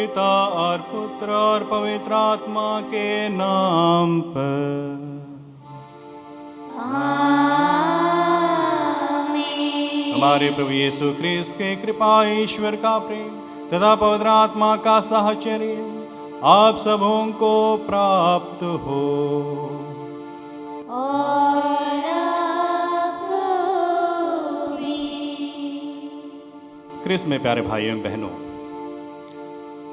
पिता और पुत्र और पवित्र आत्मा के नाम पर। आमीन। हमारे प्रभु यीशु ख्रिस्त के कृपा, ईश्वर का प्रेम तथा पवित्र आत्मा का साहचर्य आप सबों को प्राप्त हो। और आपको भी। ख्रिस्त में प्यारे भाइयों एवं बहनों,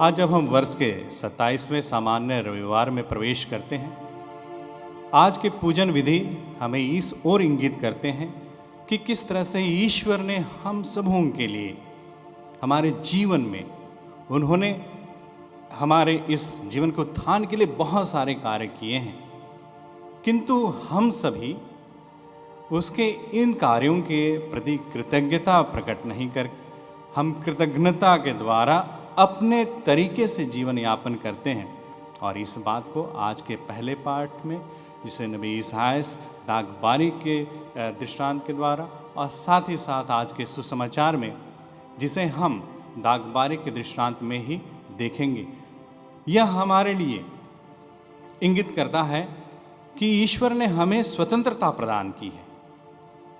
आज जब हम वर्ष के 27वें सामान्य रविवार में प्रवेश करते हैं, आज के पूजन विधि हमें इस ओर इंगित करते हैं कि किस तरह से ईश्वर ने हम सबों के लिए हमारे जीवन में उन्होंने हमारे इस जीवन के उत्थान के लिए बहुत सारे कार्य किए हैं, किंतु हम सभी उसके इन कार्यों के प्रति कृतज्ञता प्रकट नहीं कर, हम कृतज्ञता के द्वारा अपने तरीके से जीवन यापन करते हैं। और इस बात को आज के पहले पाठ में, जिसे नबी ईसायास दागबारी के दृष्टांत के द्वारा, और साथ ही साथ आज के सुसमाचार में, जिसे हम दागबारी के दृष्टांत में ही देखेंगे, यह हमारे लिए इंगित करता है कि ईश्वर ने हमें स्वतंत्रता प्रदान की है,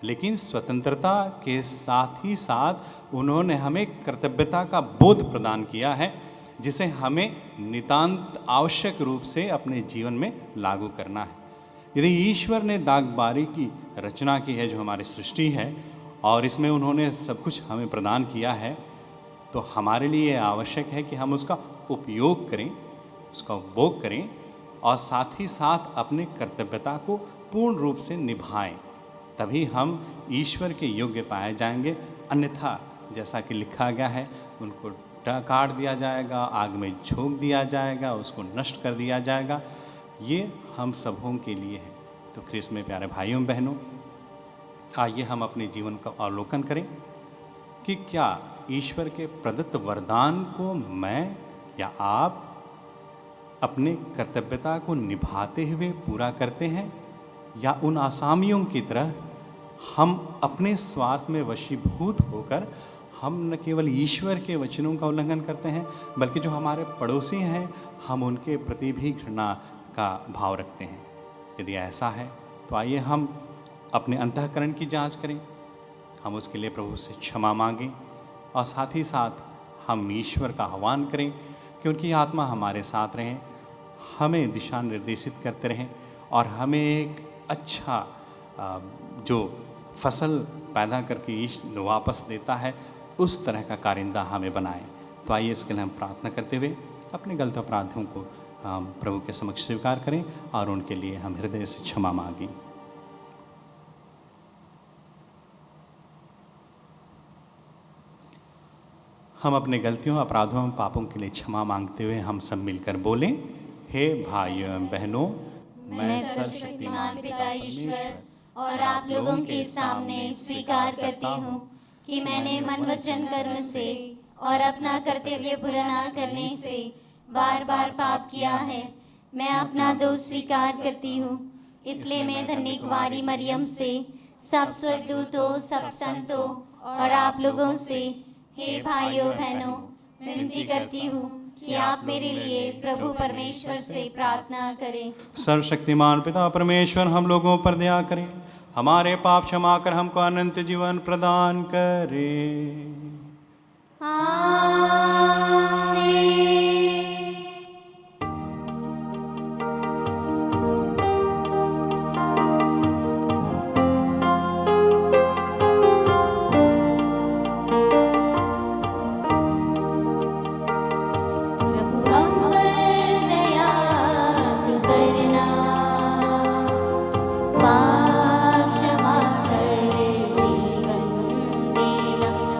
लेकिन स्वतंत्रता के साथ ही साथ उन्होंने हमें कर्तव्यता का बोध प्रदान किया है, जिसे हमें नितांत आवश्यक रूप से अपने जीवन में लागू करना है। यदि ईश्वर ने दागबारी की रचना की है, जो हमारी सृष्टि है, और इसमें उन्होंने सब कुछ हमें प्रदान किया है, तो हमारे लिए आवश्यक है कि हम उसका उपयोग करें, उसका उपभोग करें, और साथ ही साथ अपने कर्तव्यता को पूर्ण रूप से निभाएं। तभी हम ईश्वर के योग्य पाए जाएंगे। अन्यथा जैसा कि लिखा गया है, उनको काट दिया जाएगा, आग में झोंक दिया जाएगा, उसको नष्ट कर दिया जाएगा। ये हम सबों के लिए है। तो ख्रिस्त में प्यारे भाइयों बहनों, आइए हम अपने जीवन का अवलोकन करें कि क्या ईश्वर के प्रदत्त वरदान को मैं या आप अपने कर्तव्यता को निभाते हुए पूरा करते हैं, या उन आसामियों की तरह हम अपने स्वार्थ में वशीभूत होकर हम न केवल ईश्वर के वचनों का उल्लंघन करते हैं, बल्कि जो हमारे पड़ोसी हैं हम उनके प्रति भी घृणा का भाव रखते हैं। यदि ऐसा है तो आइए हम अपने अंतःकरण की जांच करें, हम उसके लिए प्रभु से क्षमा मांगें, और साथ ही साथ हम ईश्वर का आह्वान करें कि उनकी आत्मा हमारे साथ रहें, हमें दिशा निर्देशित करते रहें, और हमें एक अच्छा जो फसल पैदा करके ईश्वर वापस देता है, उस तरह का कारिंदा हमें बनाए। तो आइए इसके लिए हम प्रार्थना करते हुए अपने गलत अपराधों को प्रभु के समक्ष स्वीकार करें, और उनके लिए हम हृदय से क्षमा मांगें। हम अपने गलतियों, अपराधों और पापों के लिए क्षमा मांगते हुए हम सब मिलकर बोलें, हे भाइयों एवं बहनों, मैं सर्वशक्तिमान पिता ईश्वर और आप लोगों के सामने स्वीकार करती हूँ कि मैंने मन वचन कर्म से और अपना कर्तव्य पूरा न करने से बार बार पाप किया है। मैं अपना दोष स्वीकार करती हूँ। इसलिए मैं धन्य कुंवारी मरियम से, सब स्वर्गदूतों, सब संतों और आप लोगों से, हे भाइयों बहनों, विनती करती हूँ कि आप मेरे लिए प्रभु परमेश्वर से प्रार्थना करें। सर्वशक्तिमान पिता परमेश्वर हम लोगों पर दया करें, हमारे पाप क्षमा कर हमको अनंत जीवन प्रदान करे। आमीन।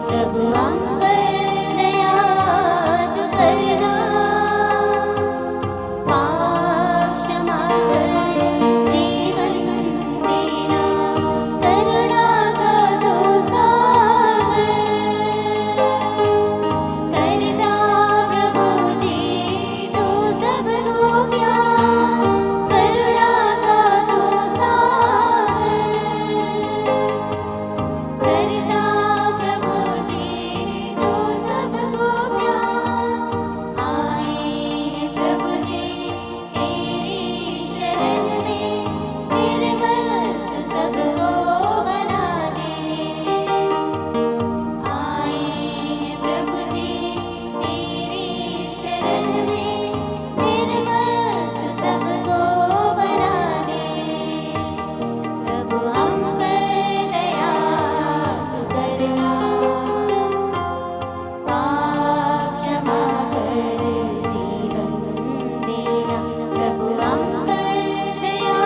प्रभु हम पर दया तू करना। निर्मल तू सबको बना दे। आए हैं प्रभु जी तेरी शरण में, निर्मल तू सबको बना दे। प्रभु हम पर दया तू करना, पाप क्षमा कर जीवन देना। प्रभु हम पर दया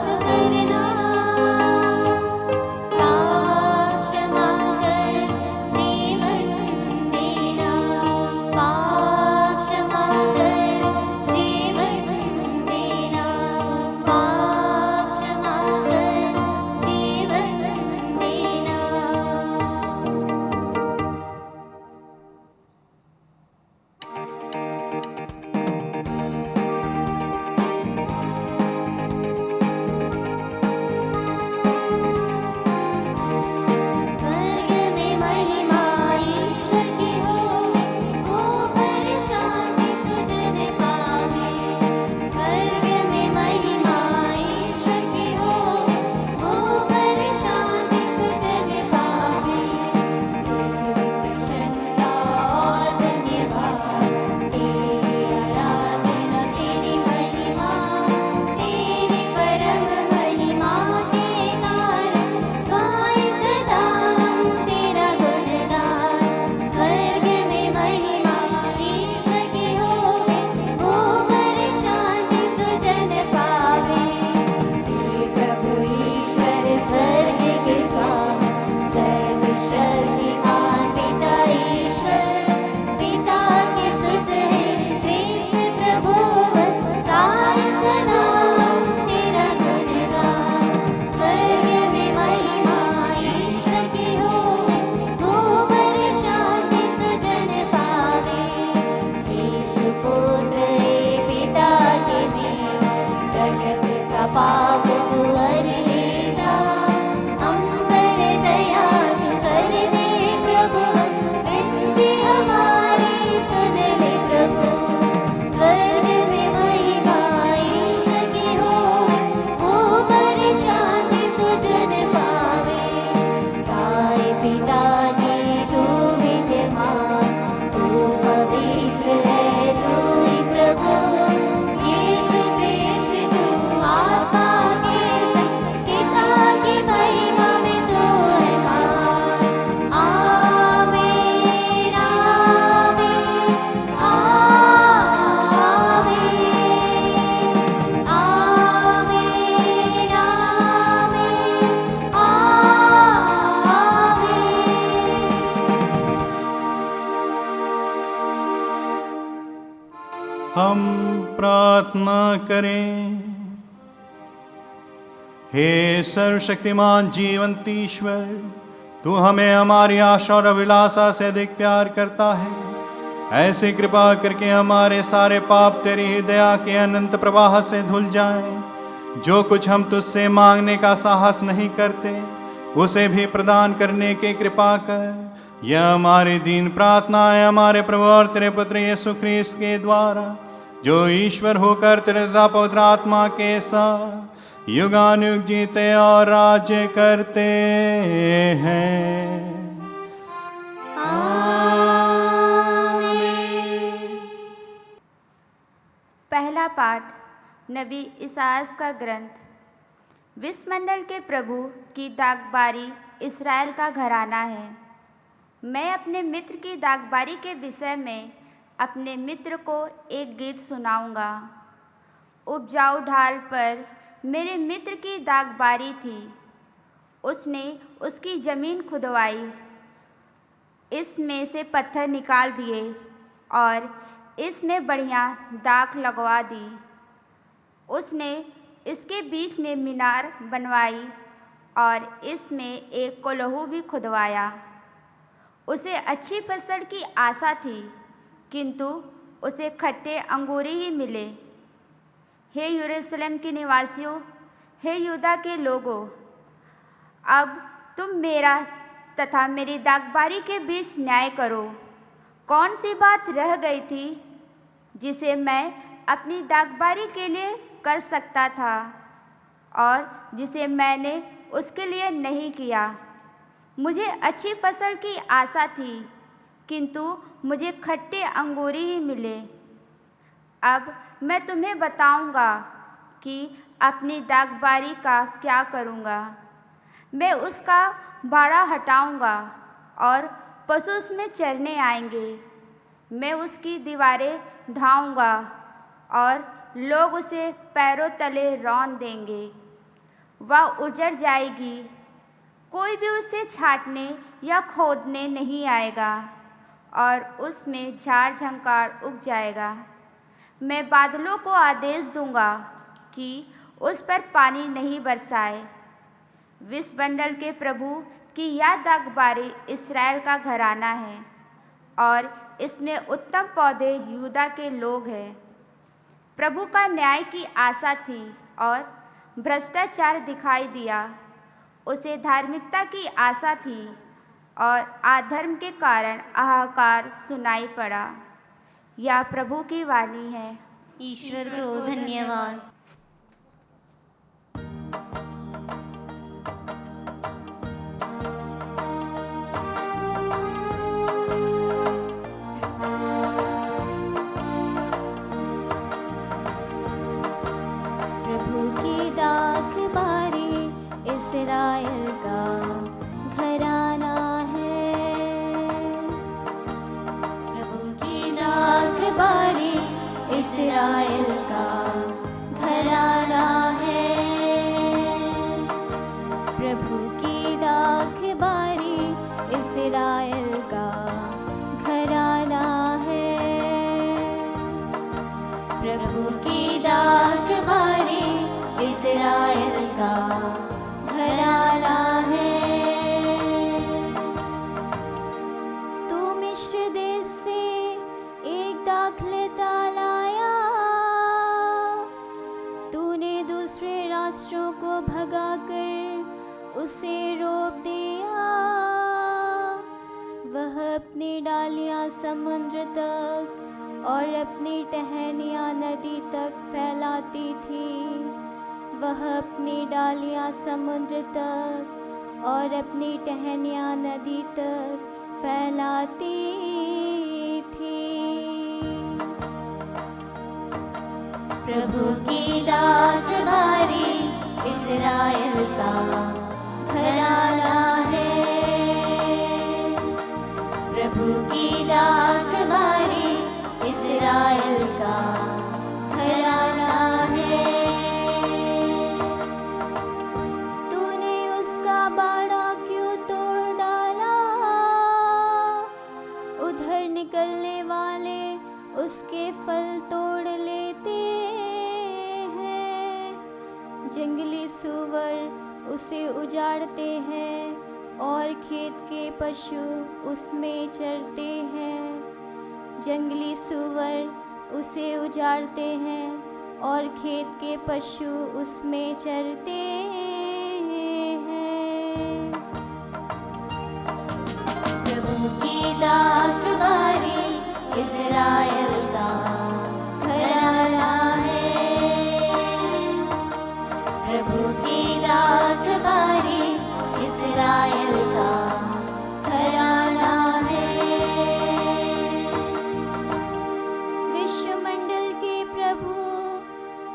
तू करना, पाप क्षमा कर जीवन देना। पाप क्षमा कर जीवन देना। पाप क्षमा कर जीवन देना। स्वर्ग में महिमा ईश्वर की हो, ऊपर शांति सुजन पावे। स्वर्ग में महिमा ईश्वर की हो, ऊपर शांति सुजन पावे। प्रशंसा और धन्यवाद, तेरी आराधना, तेरी महिमा, तेरी परम महिमा के कारण गाए सदा हम तेरा गुणगान। स्वर्ग में महिमा ईश्वर की होवे, ऊपर शांति सुजन पावे। हे प्रभु ईश्वर स्वर्ग के स्वामी, सर्वशक्तिमान पिता ईश्वर, पिता के सुत है कृष्ण प्रभु, गाए सदा हम तेरा गुणगान। स्वर्ग में महिमा ईश्वर की होवे, ऊपर शांति सुजन पावे। यीशु पुत्र है पिता के मेल, जगत का पाप तू हर लेता। हम पर दया तू कर दे प्रभु, विनती हमारी सुन ले प्रभु। स्वर्ग में महिमा ईश्वर की होवे, ऊपर शांति सुजन पावे। गाए पिता की तू विद्यमान, तू पवित्र है तू ही प्रभु। यीशु ख्रिस्त तू आत्मा के संग, पिता की महिमा में तू है मान। आमीन आमीन आमीन आमीन आमीन आमीन। हम प्रार्थना करें। हे सर्वशक्तिमान जीवंत ईश्वर, तू हमें हमारी आशा और अभिलाषा से अधिक प्यार करता है। ऐसी कृपा करके हमारे सारे पाप तेरी ही दया के अनंत प्रवाह से धुल जाएं। जो कुछ हम तुझसे मांगने का साहस नहीं करते, उसे भी प्रदान करने की कृपा कर। यह हमारी दीन प्रार्थना है हमारे प्रभु और तेरे पुत्र यीशु ख्रिस्त के द्वारा, जो ईश्वर होकर तेरे तथा पवित्र आत्मा के साथ युगानुयुग जीते और राज्य करते हैं। पहला पाठ नबी इसायास का ग्रंथ। विश्वमंडल के प्रभु की दागबारी इस्राएल का घराना है। मैं अपने मित्र की दागबारी के विषय में अपने मित्र को एक गीत सुनाऊंगा। उपजाऊ ढाल पर मेरे मित्र की दागबारी थी, उसने उसकी ज़मीन खुदवाई, इसमें से पत्थर निकाल दिए और इसमें बढ़िया दाख लगवा दी। उसने इसके बीच में मीनार बनवाई और इसमें एक कोलहू भी खुदवाया। उसे अच्छी फसल की आशा थी, किंतु उसे खट्टे अंगूरी ही मिले। हे यरूशलेम के निवासियों, हे यहूदा के लोगों, अब तुम मेरा तथा मेरी दागबारी के बीच न्याय करो। कौन सी बात रह गई थी जिसे मैं अपनी दागबारी के लिए कर सकता था और जिसे मैंने उसके लिए नहीं किया। मुझे अच्छी फसल की आशा थी, किंतु मुझे खट्टे अंगूरी ही मिले। अब मैं तुम्हें बताऊंगा कि अपनी दागबारी का क्या करूंगा। मैं उसका बाड़ा हटाऊंगा और पशु उसमें चरने आएंगे। मैं उसकी दीवारें ढाऊंगा और लोग उसे पैरों तले रौंद देंगे। वह उजड़ जाएगी, कोई भी उसे छाटने या खोदने नहीं आएगा और उसमें झाड़ झंकार उग जाएगा। मैं बादलों को आदेश दूंगा कि उस पर पानी नहीं बरसाए। विषमंडल के प्रभु की यह दागबारी इस्राएल का घराना है और इसमें उत्तम पौधे यहूदा के लोग हैं। प्रभु का न्याय की आशा थी और भ्रष्टाचार दिखाई दिया। उसे धार्मिकता की आशा थी और अधर्म के कारण हाहाकार सुनाई पड़ा। यह प्रभु की वाणी है। ईश्वर को धन्यवाद। प्रभु की दागबारी इस्राएल का घराना है। प्रभु की दागबारी इस्राएल का घराना है। प्रभु की दागबारी इस्राएल का घराना है। प्रभु की दागबारी इस्राएल का घराना है। तू मिस्र देश से एक दाखलता लाया, तूने दूसरे राष्ट्रों को भगाकर उसे रोक दिया। वह अपनी डालियां समुद्र तक और अपनी टहनियां नदी तक फैलाती थी। वह अपनी डालियां समुद्र तक और अपनी टहनियां नदी तक फैलाती थी। प्रभु की दागबारी इस्राएल का घराना है। प्रभु की दागबारी इस्राएल का घराना है। तूने उसका बाड़ा क्यों तोड़ डाला? उधर निकलने वाले उसके फल तोड़ लेते हैं। जंगली सूअर उसे उजाड़ते हैं और खेत के पशु उसमें चरते हैं। जंगली सूअर उसे उजाड़ते हैं और खेत के पशु उसमें चरते हैं। प्रभु की दागबारी इस्राएल का घराना है। प्रभु की दागबारी इस्राएल का घराना है। विश्वमंडल के प्रभु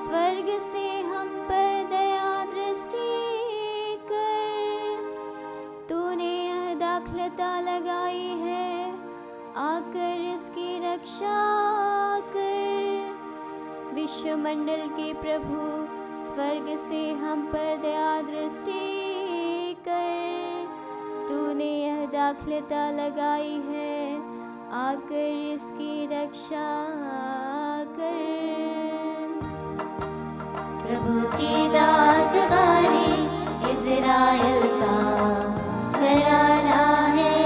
स्वर्ग से हम पर दया दृष्टि कर। तूने यह दाखलता लगाई है, आकर इसकी रक्षा कर। विश्वमंडल के प्रभु स्वर्ग से हम पर दया दृष्टि कर। तूने यह दाखलता लगाई है, आकर इसकी रक्षा कर। प्रभु की दागबारी इस्राएल का घराना है।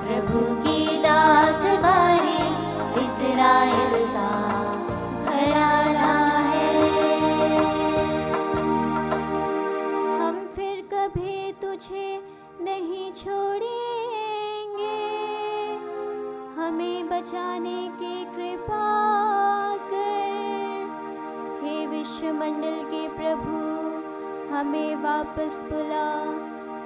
प्रभु की दागबारी इस्राएल का घराना है। हम फिर कभी तुझे नहीं छोड़ेंगे, हमें बचाने की कृपा कर। हे विश्वमंडल मंडल के प्रभु, हमें वापस बुला,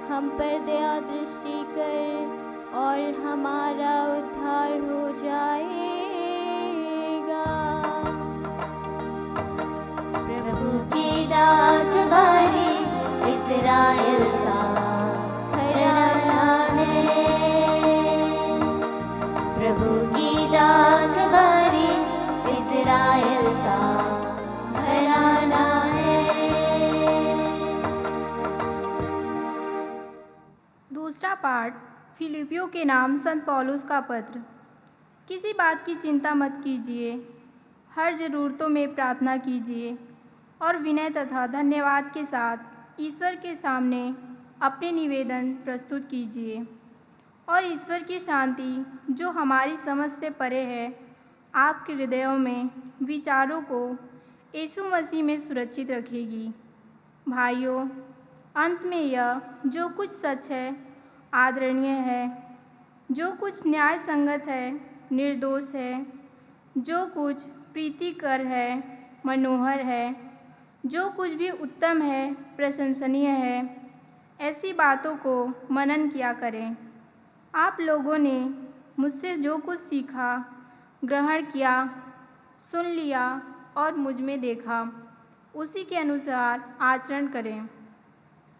हम पर दया दृष्टि कर और हमारा उद्धार हो जाएगा। प्रभु की दात बारी इस्राएल का घराना है। प्रभु की दात बारी इस्राएल का घराना है। दूसरा पाठ फिलिपियों के नाम संत पौलुस का पत्र। किसी बात की चिंता मत कीजिए, हर ज़रूरतों में प्रार्थना कीजिए और विनय तथा धन्यवाद के साथ ईश्वर के सामने अपने निवेदन प्रस्तुत कीजिए, और ईश्वर की शांति जो हमारी समझ से परे है आपके हृदयों में विचारों को यीशु मसीह में सुरक्षित रखेगी। भाइयों, अंत में यह जो कुछ सच है, आदरणीय है, जो कुछ न्याय संगत है, निर्दोष है, जो कुछ प्रीतिकर है, मनोहर है, जो कुछ भी उत्तम है, प्रशंसनीय है, ऐसी बातों को मनन किया करें। आप लोगों ने मुझसे जो कुछ सीखा, ग्रहण किया, सुन लिया और मुझ में देखा, उसी के अनुसार आचरण करें।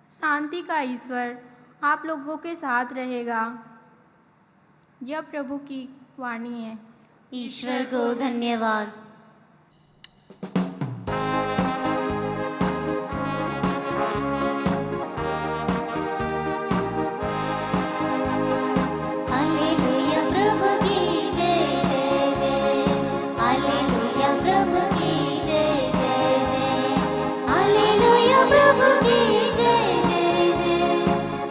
शांति का ईश्वर आप लोगों के साथ रहेगा। यह प्रभु की वाणी है। ईश्वर को धन्यवाद। हालेलुया प्रभु की जय जय जय। हालेलुया प्रभु की जय जय जय। हालेलुया प्रभु की जय जय जय।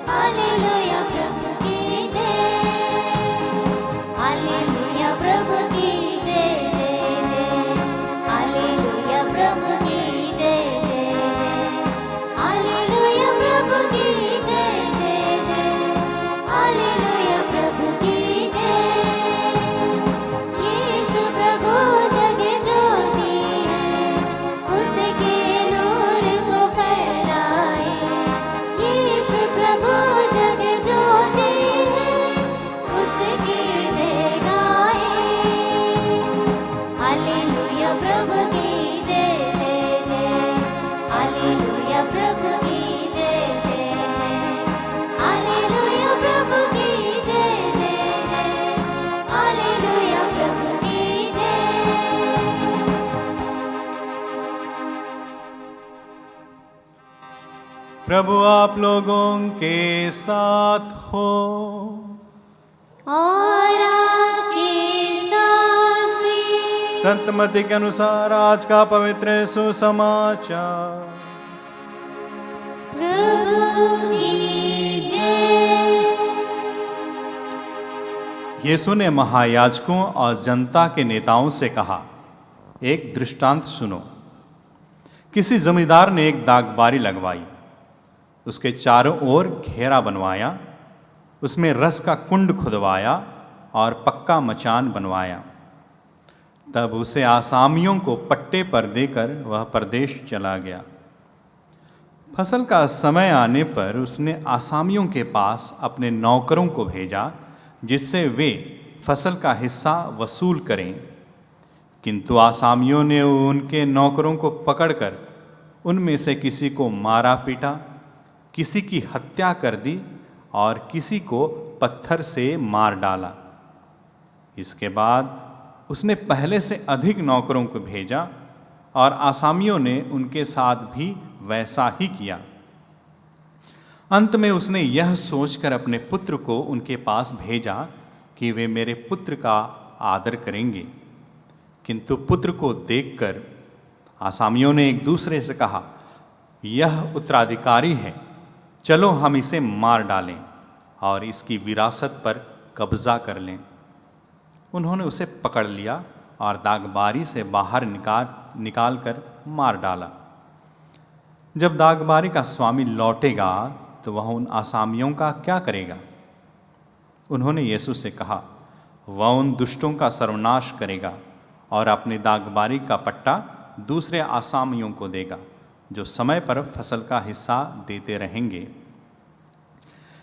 हालेलुया प्रभु की जय। हालेलुया प्रभु की जय जय जय। हालेलुया प्रभु की जय जय जय। हालेलुया प्रभु की जय जय जय। हालेलुया प्रभु की जय। यीशु प्रभु जग ज्योति है, उसके नूर को फैलाए। यीशु प्रभु जग ज्योति है, उसकी जय गाए। हालेलुया प्रभु की जय जय जय। हालेलुया प्रभु की जय जय जय। हालेलुया प्रभु की जय जय जय। हालेलुया प्रभु की जय। प्रभु आप लोगों के साथ हो। और आपके साथ भी। संत मत्ती के अनुसार आज का पवित्र सुसमाचार। प्रभु की जय। यीशु ने महायाजकों और जनता के नेताओं से कहा, एक दृष्टांत सुनो। किसी जमींदार ने एक दागबारी लगवाई, उसके चारों ओर घेरा बनवाया, उसमें रस का कुंड खुदवाया और पक्का मचान बनवाया। तब उसे आसामियों को पट्टे पर देकर वह परदेश चला गया। फसल का समय आने पर उसने आसामियों के पास अपने नौकरों को भेजा, जिससे वे फसल का हिस्सा वसूल करें। किंतु आसामियों ने उनके नौकरों को पकड़कर उनमें से किसी को मारा पीटा, किसी की हत्या कर दी और किसी को पत्थर से मार डाला। इसके बाद उसने पहले से अधिक नौकरों को भेजा और आसामियों ने उनके साथ भी वैसा ही किया। अंत में उसने यह सोचकर अपने पुत्र को उनके पास भेजा कि वे मेरे पुत्र का आदर करेंगे। किंतु पुत्र को देखकर आसामियों ने एक दूसरे से कहा, यह उत्तराधिकारी है, चलो हम इसे मार डालें और इसकी विरासत पर कब्जा कर लें। उन्होंने उसे पकड़ लिया और दागबारी से बाहर निकाल कर मार डाला। जब दागबारी का स्वामी लौटेगा तो वह उन आसामियों का क्या करेगा? उन्होंने यीशु से कहा, वह उन दुष्टों का सर्वनाश करेगा और अपने दागबारी का पट्टा दूसरे आसामियों को देगा। जो समय पर फसल का हिस्सा देते रहेंगे।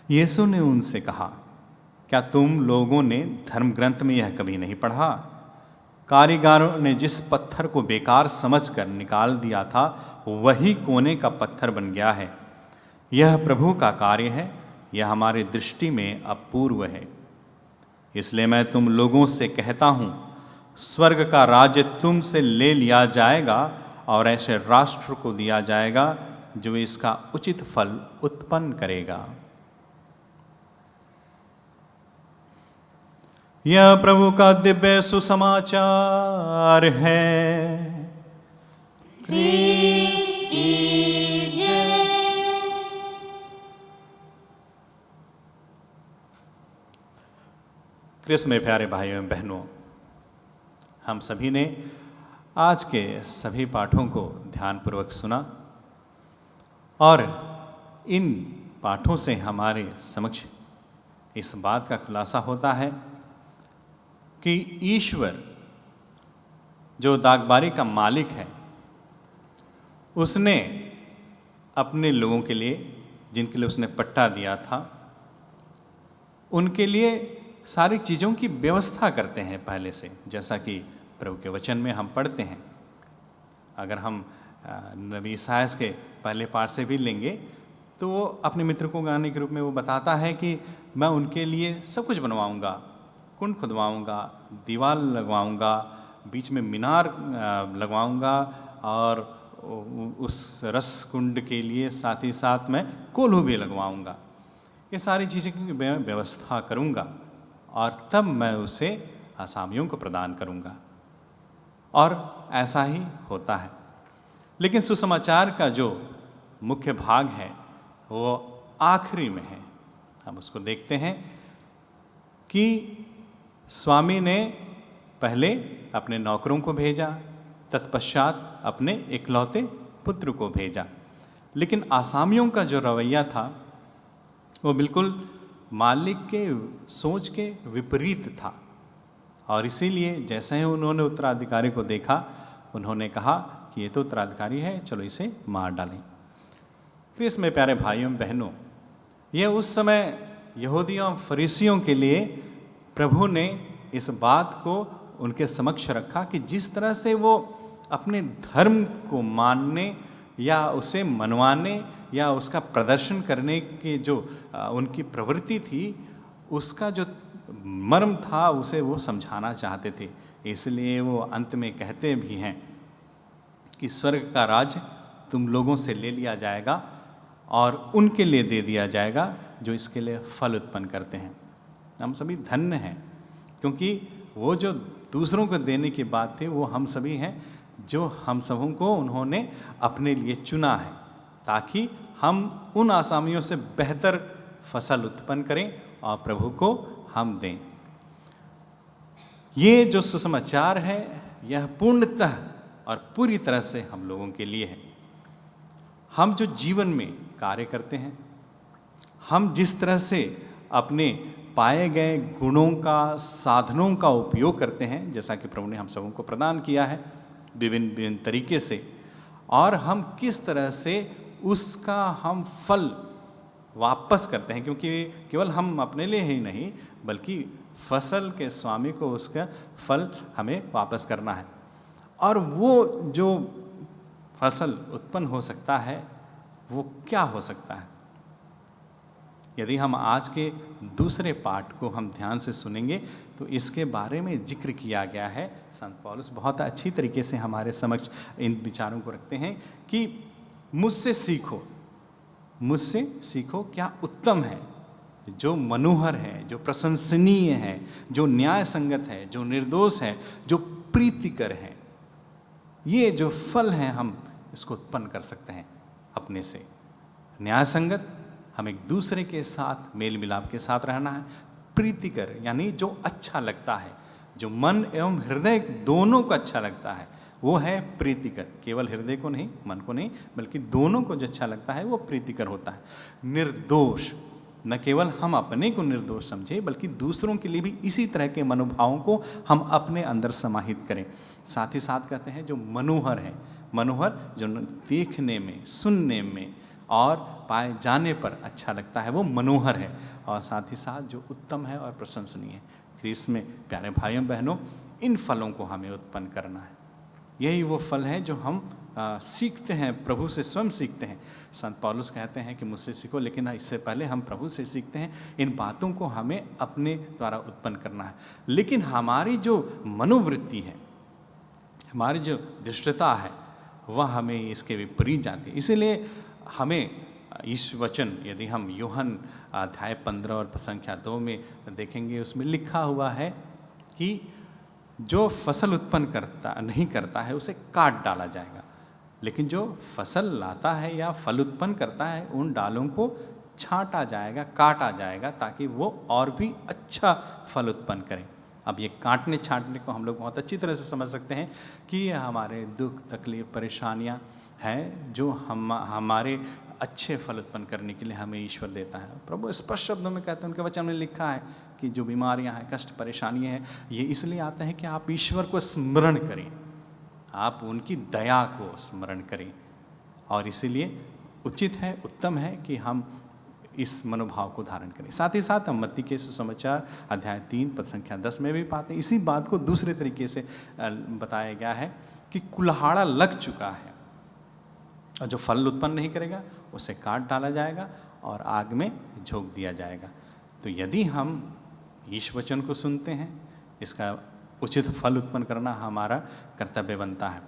यीशु ने उनसे कहा, क्या तुम लोगों ने धर्म ग्रंथ में यह कभी नहीं पढ़ा? कारीगरों ने जिस पत्थर को बेकार समझकर निकाल दिया था, वही कोने का पत्थर बन गया है। यह प्रभु का कार्य है, यह हमारी दृष्टि में अपूर्व है। इसलिए मैं तुम लोगों से कहता हूँ, स्वर्ग का राज्य तुमसे ले लिया जाएगा और ऐसे राष्ट्र को दिया जाएगा जो इसका उचित फल उत्पन्न करेगा। यह प्रभु का दिव्य सुसमाचार है। क्रिस्त की जय। क्रिस्त में प्यारे भाइयों एवं बहनों, हम सभी ने आज के सभी पाठों को ध्यानपूर्वक सुना और इन पाठों से हमारे समक्ष इस बात का खुलासा होता है कि ईश्वर जो दागबारी का मालिक है, उसने अपने लोगों के लिए, जिनके लिए उसने पट्टा दिया था, उनके लिए सारी चीज़ों की व्यवस्था करते हैं पहले से, जैसा कि प्रभु के वचन में हम पढ़ते हैं। अगर हम नबी ईसायास के पहले पाठ से भी लेंगे तो वो अपने मित्र को गाने के रूप में वो बताता है कि मैं उनके लिए सब कुछ बनवाऊंगा, कुंड खुदवाऊंगा, दीवार लगवाऊंगा, बीच में मीनार लगवाऊंगा और उस रस कुंड के लिए साथ ही साथ मैं कोल्हू भी लगवाऊंगा। ये सारी चीज़ें की व्यवस्था करूंगा और तब मैं उसे आसामियों को प्रदान करूंगा। और ऐसा ही होता है। लेकिन सुसमाचार का जो मुख्य भाग है वो आखिरी में है। हम उसको देखते हैं कि स्वामी ने पहले अपने नौकरों को भेजा, तत्पश्चात अपने इकलौते पुत्र को भेजा। लेकिन आसामियों का जो रवैया था वो बिल्कुल मालिक के सोच के विपरीत था और इसीलिए जैसे ही उन्होंने उत्तराधिकारी को देखा, उन्होंने कहा कि ये तो उत्तराधिकारी है, चलो इसे मार डालें। क्रिस्त में प्यारे भाइयों बहनों, यह उस समय यहूदियों फरीसियों के लिए प्रभु ने इस बात को उनके समक्ष रखा कि जिस तरह से वो अपने धर्म को मानने या उसे मनवाने या उसका प्रदर्शन करने की जो उनकी प्रवृत्ति थी, उसका जो मर्म था उसे वो समझाना चाहते थे। इसलिए वो अंत में कहते भी हैं कि स्वर्ग का राज्य तुम लोगों से ले लिया जाएगा और उनके लिए दे दिया जाएगा जो इसके लिए फल उत्पन्न करते हैं। हम सभी धन्य हैं क्योंकि वो जो दूसरों को देने की बात थी वो हम सभी हैं, जो हम सबों को उन्होंने अपने लिए चुना है ताकि हम उन आसामियों से बेहतर फसल उत्पन्न करें और प्रभु को हम दें। ये जो सुसमाचार है यह पूर्णतः और पूरी तरह से हम लोगों के लिए है। हम जो जीवन में कार्य करते हैं, हम जिस तरह से अपने पाए गए गुणों का, साधनों का उपयोग करते हैं, जैसा कि प्रभु ने हम सबों को प्रदान किया है विभिन्न विभिन्न तरीके से, और हम किस तरह से उसका हम फल वापस करते हैं, क्योंकि केवल हम अपने लिए ही नहीं बल्कि फसल के स्वामी को उसका फल हमें वापस करना है। और वो जो फसल उत्पन्न हो सकता है वो क्या हो सकता है? यदि हम आज के दूसरे पाठ को हम ध्यान से सुनेंगे तो इसके बारे में जिक्र किया गया है। संत पौलुस बहुत अच्छी तरीके से हमारे समक्ष इन विचारों को रखते हैं कि मुझसे सीखो, मुझसे सीखो क्या उत्तम है, जो मनोहर है, जो प्रशंसनीय है, जो न्याय संगत है, जो निर्दोष है, जो प्रीतिकर है। ये जो फल हैं हम इसको उत्पन्न कर सकते हैं अपने से। न्याय संगत, हम एक दूसरे के साथ मेल मिलाप के साथ रहना है। प्रीतिकर यानी जो अच्छा लगता है, जो मन एवं हृदय दोनों को अच्छा लगता है वो है प्रीतिकर। केवल हृदय को नहीं, मन को नहीं, बल्कि दोनों को जो अच्छा लगता है वो प्रीतिकर होता है। निर्दोष, न केवल हम अपने को निर्दोष समझे बल्कि दूसरों के लिए भी इसी तरह के मनोभावों को हम अपने अंदर समाहित करें। साथ ही साथ कहते हैं जो मनोहर है, मनोहर जो देखने में, सुनने में और पाए जाने पर अच्छा लगता है, वो मनोहर है, और साथ ही साथ जो उत्तम है और प्रशंसनीय है। ख्रीस्त में प्यारे भाइयों बहनों, इन फलों को हमें उत्पन्न करना है। यही वो फल हैं जो हम सीखते हैं, प्रभु से स्वयं सीखते हैं। संत पौलुस कहते हैं कि मुझसे सीखो, लेकिन इससे पहले हम प्रभु से सीखते हैं। इन बातों को हमें अपने द्वारा उत्पन्न करना है। लेकिन हमारी जो मनोवृत्ति है, हमारी जो दृष्टता है, वह हमें इसके विपरीत जाती है। इसीलिए हमें इस वचन, यदि हम यूहन अध्याय 15 और संख्या 2 में देखेंगे, उसमें लिखा हुआ है कि जो फसल उत्पन्न नहीं करता है उसे काट डाला जाएगा, लेकिन जो फसल लाता है या फल उत्पन्न करता है उन डालों को छांटा जाएगा, काटा जाएगा, ताकि वो और भी अच्छा फल उत्पन्न करें। अब ये काटने छांटने को हम लोग बहुत अच्छी तरह से समझ सकते हैं कि ये हमारे दुख, तकलीफ, परेशानियाँ हैं जो हमारे अच्छे फल उत्पन्न करने के लिए हमें ईश्वर देता है। प्रभु स्पष्ट शब्दों में कहते हैं, उनके वचन में लिखा है कि जो बीमारियां हैं, कष्ट, परेशानियां हैं, ये इसलिए आते हैं कि आप ईश्वर को स्मरण करें, आप उनकी दया को स्मरण करें। और इसीलिए उचित है, उत्तम है कि हम इस मनोभाव को धारण करें। साथ ही साथ हम मत्ती के सुसमाचार अध्याय 3 पद संख्या 10 में भी पाते हैं इसी बात को दूसरे तरीके से बताया गया है कि कुल्हाड़ा लग चुका है और जो फल उत्पन्न नहीं करेगा उसे काट डाला जाएगा और आग में झोंक दिया जाएगा। तो यदि हम ईश वचन को सुनते हैं, इसका उचित फल उत्पन्न करना हमारा कर्तव्य बनता है।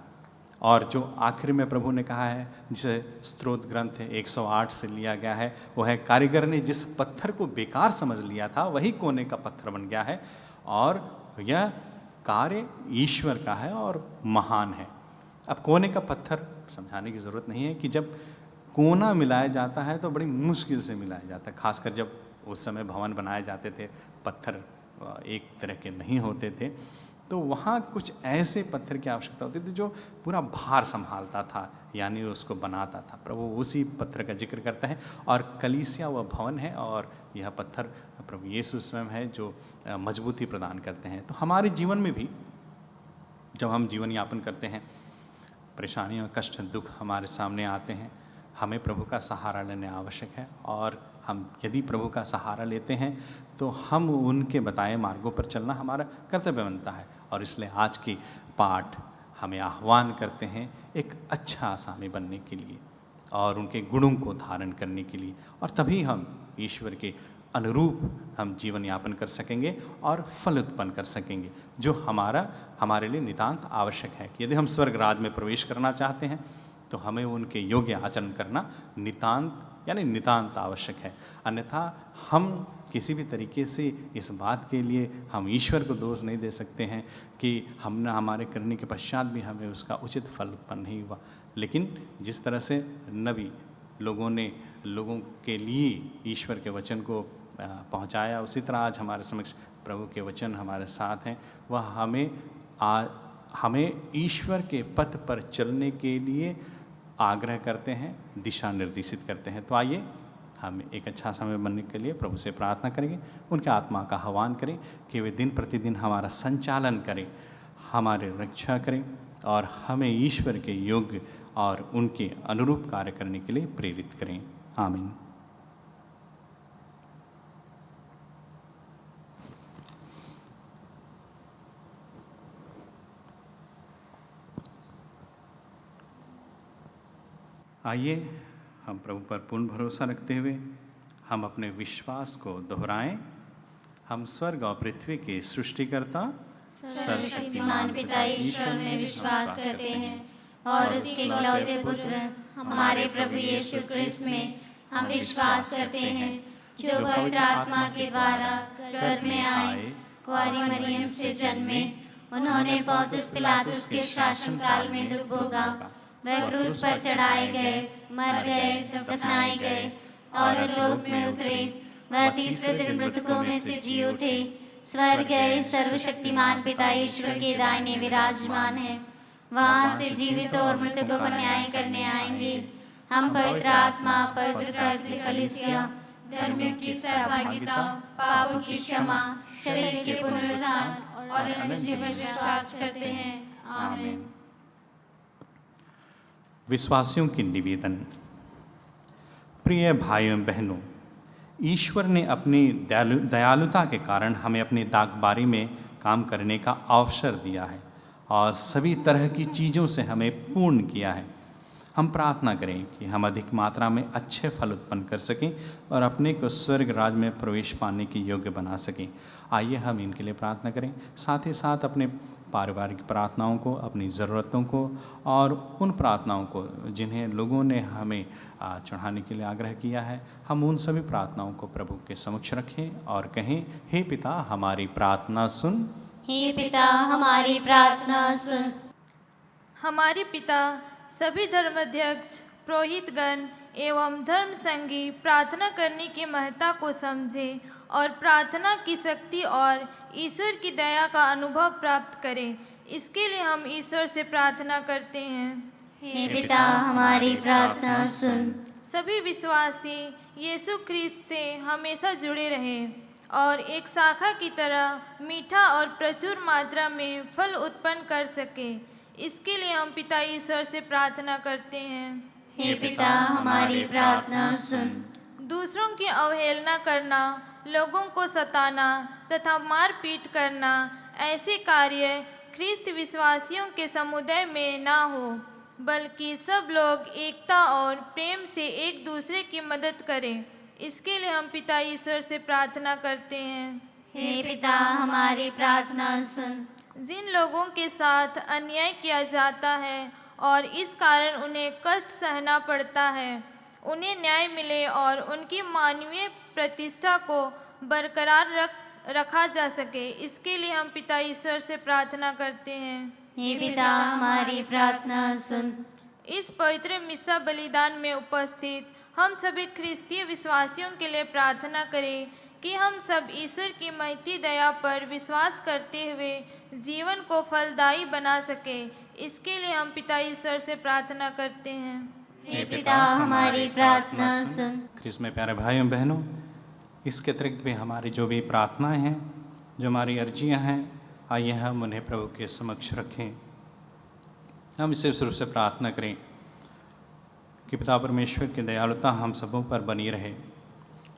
और जो आखिर में प्रभु ने कहा है, जिसे स्त्रोत ग्रंथ 108 से लिया गया है, वो है, कारीगर ने जिस पत्थर को बेकार समझ लिया था वही कोने का पत्थर बन गया है, और यह कार्य ईश्वर का है और महान है। अब कोने का पत्थर समझाने की ज़रूरत नहीं है कि जब कोना मिलाया जाता है तो बड़ी मुश्किल से मिलाया जाता है, खासकर जब उस समय भवन बनाए जाते थे, पत्थर एक तरह के नहीं होते थे, तो वहाँ कुछ ऐसे पत्थर की आवश्यकता होती थी जो पूरा भार संभालता था, यानी उसको बनाता था। प्रभु उसी पत्थर का जिक्र करते हैं, और कलीसिया वह भवन है और यह पत्थर प्रभु यीशु स्वयं है जो मजबूती प्रदान करते हैं। तो हमारे जीवन में भी जब हम जीवन यापन करते हैं, परेशानियाँ, कष्ट, दुख हमारे सामने आते हैं, हमें प्रभु का सहारा लेने आवश्यक है। और हम यदि प्रभु का सहारा लेते हैं तो हम उनके बताए मार्गों पर चलना हमारा कर्तव्य बनता है। और इसलिए आज की पाठ हमें आह्वान करते हैं एक अच्छा आसामी बनने के लिए और उनके गुणों को धारण करने के लिए, और तभी हम ईश्वर के अनुरूप हम जीवन यापन कर सकेंगे और फल उत्पन्न कर सकेंगे, जो हमारे लिए नितांत आवश्यक है। कि यदि हम स्वर्ग राज में प्रवेश करना चाहते हैं तो हमें उनके योग्य आचरण करना नितांत आवश्यक है। अन्यथा हम किसी भी तरीके से इस बात के लिए हम ईश्वर को दोष नहीं दे सकते हैं कि हमने हमारे करने के पश्चात भी हमें उसका उचित फल उत्पन्न नहीं हुआ। लेकिन जिस तरह से नबी लोगों के लिए ईश्वर के वचन को पहुंचाया, उसी तरह आज हमारे समक्ष प्रभु के वचन हमारे साथ हैं। वह हमें ईश्वर के पथ पर चलने के लिए आग्रह करते हैं, दिशा निर्देशित करते हैं। तो आइए हम एक अच्छा समय बनने के लिए प्रभु से प्रार्थना करेंगे, उनके आत्मा का आह्वान करें कि वे दिन प्रतिदिन हमारा संचालन करें, हमारे रक्षा करें और हमें ईश्वर के योग्य और उनके अनुरूप कार्य करने के लिए प्रेरित करें। आमीन। आइए हम प्रभु पर पूर्ण भरोसा रखते हुए हम अपने विश्वास को दोहराएं। हम स्वर्ग और पृथ्वी के सृष्टिकर्ता सर्वशक्तिमान पिता ईश्वर में विश्वास करते हैं और उसके इकलौते पुत्र हमारे प्रभु यीशु क्रिस्त में हम विश्वास करते हैं, जो पवित्र आत्मा के द्वारा गर्भ में आए, कुंवारी मरियम से जन्मे, उन्होंने पौंतुस पिलातुस के शासनकाल में दुख भोगा, वह क्रूस पर चढ़ाए गए, मर गए, दफनाए गए और लोक में उतरे, वह तीसरे दिन मृतकों में से जी उठे, स्वर्ग गए, सर्वशक्तिमान पिता ईश्वर के दाहिने विराजमान है, वहां से जीवित और मृतकों का न्याय करने आएंगे। हम पवित्र आत्मा, पवित्र कैथोलिक कलीसिया, धर्मियों की सहभागिता, पापों की क्षमा, शरीर के पुनरुत्थान और अनंत जीवन में विश्वास करते हैं। आमीन। विश्वासियों की निवेदन। प्रिय भाइयों बहनों, ईश्वर ने अपनी दयालुता के कारण हमें अपनी दागबारी में काम करने का अवसर दिया है और सभी तरह की चीज़ों से हमें पूर्ण किया है। हम प्रार्थना करें कि हम अधिक मात्रा में अच्छे फल उत्पन्न कर सकें और अपने को स्वर्ग राज में प्रवेश पाने के योग्य बना सकें। आइए हम इनके लिए प्रार्थना करें, साथ ही साथ अपने पारिवारिक प्रार्थनाओं को, अपनी ज़रूरतों को और उन प्रार्थनाओं को जिन्हें लोगों ने हमें चढ़ाने के लिए आग्रह किया है, हम उन सभी प्रार्थनाओं को प्रभु के समक्ष रखें और कहें, हे पिता हमारी प्रार्थना सुन। हे पिता हमारी प्रार्थना सुन। हमारे पिता सभी धर्माध्यक्ष, पुरोहितगण एवं धर्म संगी प्रार्थना करने की महत्ता को समझें और प्रार्थना की शक्ति और ईश्वर की दया का अनुभव प्राप्त करें। इसके लिए हम ईश्वर से प्रार्थना करते हैं। हे पिता हमारी प्रार्थना सुन। सभी विश्वासी यीशु ख्रीस्त से हमेशा जुड़े रहें और एक शाखा की तरह मीठा और प्रचुर मात्रा में फल उत्पन्न कर सके। इसके लिए हम पिता ईश्वर से प्रार्थना करते हैं। हे पिता हमारी प्रार्थना सुन। दूसरों की अवहेलना करना, लोगों को सताना तथा मारपीट करना, ऐसे कार्य ख्रिस्त विश्वासियों के समुदाय में ना हो, बल्कि सब लोग एकता और प्रेम से एक दूसरे की मदद करें। इसके लिए हम पिता ईश्वर से प्रार्थना करते हैं। हे पिता हमारी प्रार्थना सुन। जिन लोगों के साथ अन्याय किया जाता है और इस कारण उन्हें कष्ट सहना पड़ता है, उन्हें न्याय मिले और उनकी मानवीय प्रतिष्ठा को बरकरार रखा जा सके। इसके लिए हम पिता ईश्वर से प्रार्थना करते हैं। हे पिता हमारी प्रार्थना सुन। इस पवित्र मिस्सा बलिदान में उपस्थित हम सभी ख्रिस्तीय विश्वासियों के लिए प्रार्थना करें कि हम सब ईश्वर की महती दया पर विश्वास करते हुए जीवन को फलदायी बना सके। इसके लिए हम पिता ईश्वर से प्रार्थना करते हैं। हे पिता हमारी प्रार्थना सुन। ख्रिस्त में प्यारे भाइयों बहनों, इसके अतिरिक्त भी हमारी जो भी प्रार्थनाएं हैं, जो हमारी अर्जियां हैं, आइए हम उन्हें प्रभु के समक्ष रखें। हम विशेष रूप से प्रार्थना करें कि पिता परमेश्वर की दयालुता हम सबों पर बनी रहे।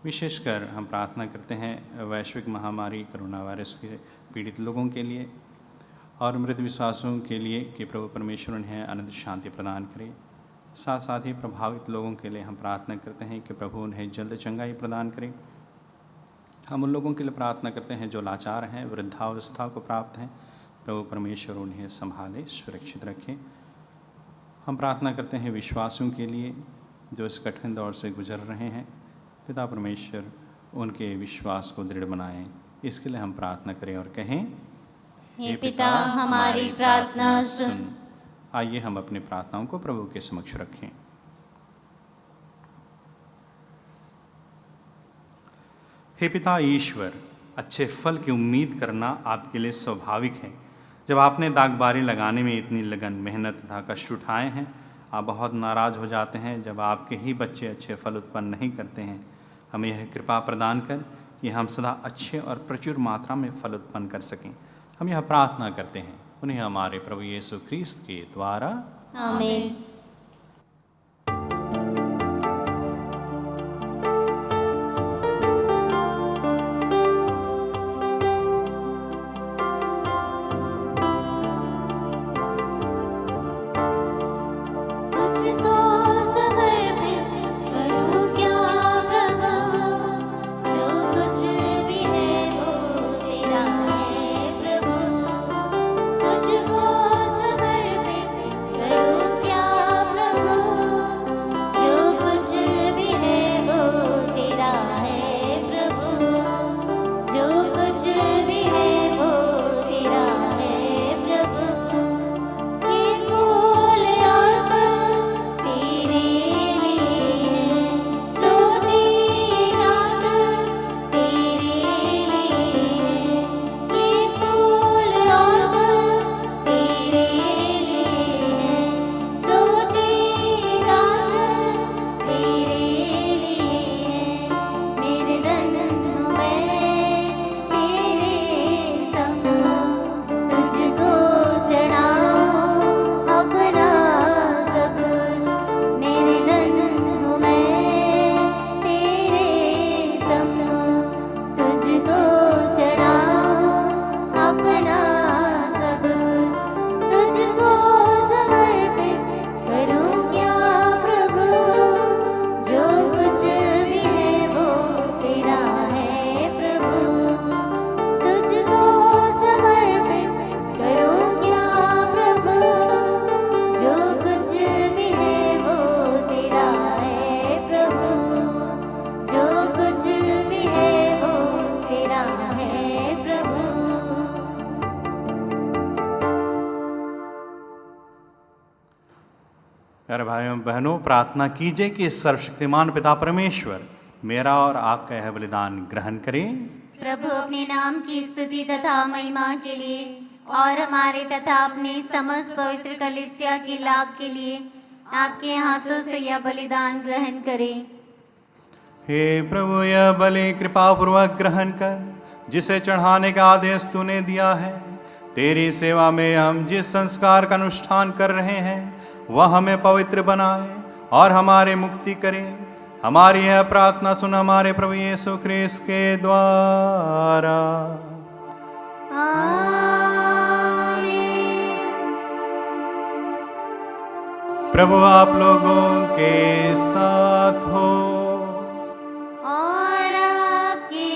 विशेषकर हम प्रार्थना करते हैं वैश्विक महामारी कोरोना वायरस के पीड़ित लोगों के लिए और मृत विश्वासों के लिए कि प्रभु परमेश्वर उन्हें अनंत शांति प्रदान करे। साथ साथ ही प्रभावित लोगों के लिए हम प्रार्थना करते हैं कि प्रभु उन्हें जल्द चंगाई प्रदान करे। हम उन लोगों के लिए प्रार्थना करते हैं जो लाचार हैं, वृद्धावस्था को प्राप्त हैं, प्रभु परमेश्वर उन्हें संभाले, सुरक्षित रखें। हम प्रार्थना करते हैं विश्वासियों के लिए जो इस कठिन दौर से गुजर रहे हैं, पिता परमेश्वर उनके विश्वास को दृढ़ बनाएं। इसके लिए हम प्रार्थना करें और कहें, हे पिता हमारी प्रार्थना सुन। आइए हम अपनी प्रार्थनाओं को प्रभु के समक्ष रखें। हे पिता ईश्वर, अच्छे फल की उम्मीद करना आपके लिए स्वाभाविक है। जब आपने दागबारी लगाने में इतनी लगन, मेहनत तथा कष्ट उठाए हैं, आप बहुत नाराज़ हो जाते हैं जब आपके ही बच्चे अच्छे फल उत्पन्न नहीं करते हैं। हमें यह कृपा प्रदान कर कि हम सदा अच्छे और प्रचुर मात्रा में फल उत्पन्न कर सकें। हम यह प्रार्थना करते हैं उन्हें हमारे प्रभु यीशु ख्रीस्त के द्वारा, आमीन। तुझको समर्पित करूं क्या बहनों, प्रार्थना कीजिए कि सर्वशक्तिमान पिता परमेश्वर मेरा और आपका यह बलिदान ग्रहण करें। प्रभु अपने नाम की स्तुति तथा महिमा के लिए और हमारे तथा अपने समस्त पवित्र कलीसिया के लाभ के लिए आपके हाथों से यह बलिदान ग्रहण करें। हे प्रभु, यह बलि कृपा पूर्वक ग्रहण कर, जिसे चढ़ाने का आदेश तूने दिया है। तेरी सेवा में हम जिस संस्कार का अनुष्ठान कर रहे हैं वह हमें पवित्र बनाए और हमारे मुक्ति करे। हमारी यह प्रार्थना सुन हमारे प्रभु यीशु ख्रीस्त के द्वारा। प्रभु आप लोगों के साथ हो और आपके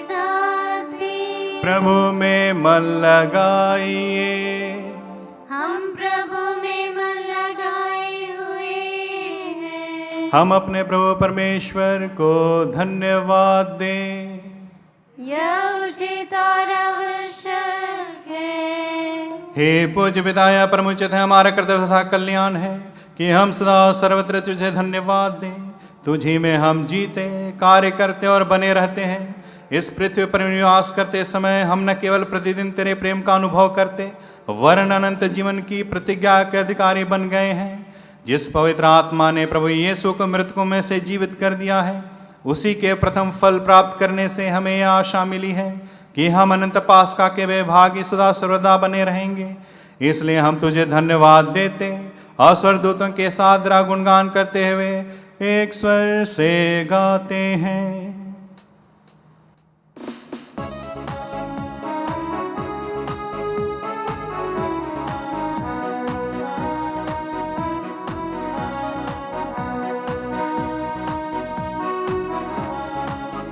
साथ भी। प्रभु में मन लगाइए। हम प्रभु में मन लगाए हुए हैं। हम अपने प्रभु परमेश्वर को धन्यवाद दें। यह उचित और आवश्यक है। हे पूज्य पिता, यह परमुचित है, हमारा कर्तव्य तथा कल्याण है कि हम सदा सर्वत्र तुझे धन्यवाद दें। तुझी में हम जीते, कार्य करते और बने रहते हैं। इस पृथ्वी पर निवास करते समय हम न केवल प्रतिदिन तेरे प्रेम का अनुभव करते वरन अनंत जीवन की प्रतिज्ञा के अधिकारी बन गए हैं। जिस पवित्र आत्मा ने प्रभु यीशु को मृतकों में से जीवित कर दिया है, उसी के प्रथम फल प्राप्त करने से हमें यह आशा मिली है कि हम अनंत पास्का के वे भागी सदा सर्वदा बने रहेंगे। इसलिए हम तुझे धन्यवाद देते और स्वर्गदूतों के साथ तेरा गुणगान करते हुए एक स्वर से गाते हैं।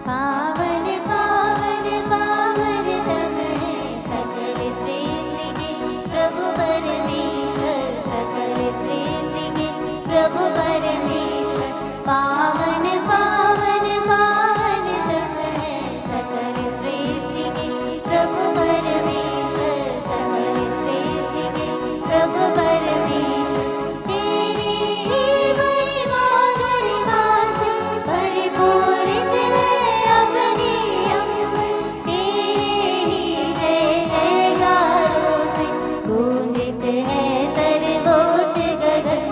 पावन पावन पावन तब है सकल सृष्टि के प्रभु परमेश्वर। सकल सृष्टि के प्रभु परमेश्वर। पावन पावन पावन तब है सकल सृष्टि के प्रभु परमेश्वर। सकल सृष्टि के प्रभु परमेश्वर। तेरी ही महिमा गरिमा से परिपूरित है अपनी अम्बर। तेरे ही जय जयकारों से गूंजित है सर्वोच्च गगन।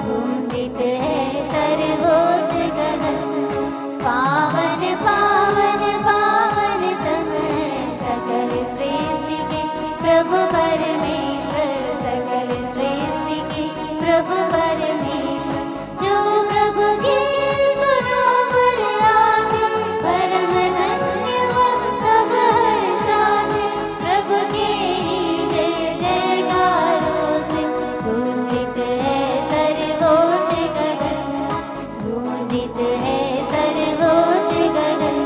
गूंजित है सर्वोच्च गगन। पावन पावन पावन तब है सकल सृष्टि के प्रभु परमेश्वर। सकल सृष्टि के प्रभु परमेश्वर। जो प्रभु की सुना पर आते परम धन्य वह सब हर्षाते। प्रभु के ही जय जयकारों से गूंजित है सर्वोच्च गगन। गूंजित है सर्वोच्च गगन।